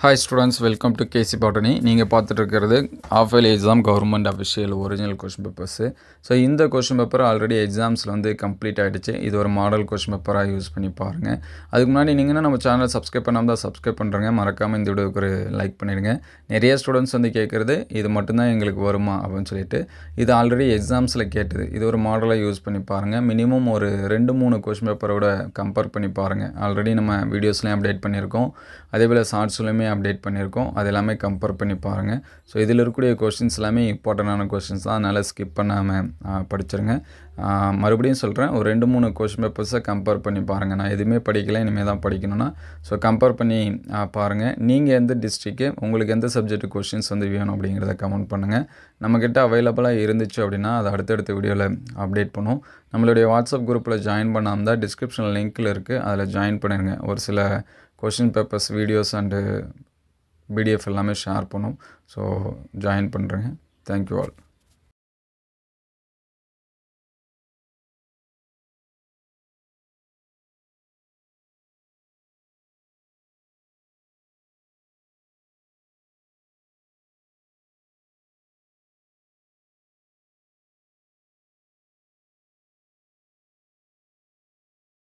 Hi students, welcome to KC Botany. நீங்கள் பார்த்துட்டு இருக்கிறது half yearly exam government official original question papers. So இந்த question paper already எக்ஸாம்ஸில் வந்து complete ஆகிடுச்சு. இது ஒரு மாடல் கொஷின் பேப்பராக யூஸ் பண்ணி பாருங்கள். அதுக்கு முன்னாடி நீங்கள் நம்ம சேனல் சப்ஸ்கிரைப் பண்ணாமல் தான் சப்ஸ்கிரைப் பண்ணுறங்க. மறக்காமல் இந்த வீடியோக்கு ஒரு லைக் பண்ணிடுங்க. நிறைய ஸ்டூடெண்ட்ஸ் வந்து கேட்குறது இது மட்டும்தான் எங்களுக்கு வருமா அப்படின்னு சொல்லிட்டு. இது ஆல்ரெடி எக்ஸாம்ஸில் கேட்டது. இது ஒரு மாடலாக யூஸ் பண்ணி பாருங்கள். மினிமம் ஒரு 2-3 கொஷின் பேப்பரோட கம்பேர் பண்ணி பாருங்கள். ஆல்ரெடி நம்ம வீடியோஸ்லையும் அப்டேட் பண்ணியிருக்கோம். அதேபோல் ஷார்ட்ஸ்லையுமே அப்டேட் பண்ணியிருக்கோம். அது எல்லாமே கம்பேர் பண்ணி பாருங்கள். ஸோ இதில் இருக்கக்கூடிய கொஷின்ஸ் எல்லாமே இம்பார்ட்டண்டான கொஷின்ஸ் தான். அதனால் ஸ்கிப் பண்ணாமல் படிச்சிருங்க. மறுபடியும் சொல்கிறேன், ஒரு 2-3 கொஷின் பேப்பர்ஸை கம்பேர் பண்ணி பாருங்கள். நான் எதுவுமே படிக்கலை, இனிமேல் தான் படிக்கணும்னா ஸோ கம்பேர் பண்ணி பாருங்கள். நீங்கள் எந்த டிஸ்ட்ரிக்கு, உங்களுக்கு எந்த சப்ஜெக்ட் கொஷின்ஸ் வந்து வேணும் அப்படிங்கிறத கமெண்ட் பண்ணுங்கள். நம்மக்கிட்ட அவைலபிளாக இருந்துச்சு அப்படின்னா அதை அடுத்தடுத்த வீடியோவில் அப்டேட் பண்ணுவோம். நம்மளுடைய வாட்ஸ்அப் குரூப்பில் ஜாயின் பண்ணாமல் தான் டிஸ்கிரிப்ஷனில் லிங்க்கில் இருக்குது, அதில் ஜாயின் பண்ணிடுங்க. ஒரு சில question papers videos and PDF எல்லாமே ஷேர் பண்ணும். ஸோ ஜாயின் பண்ணுறேங்க. Thank you all.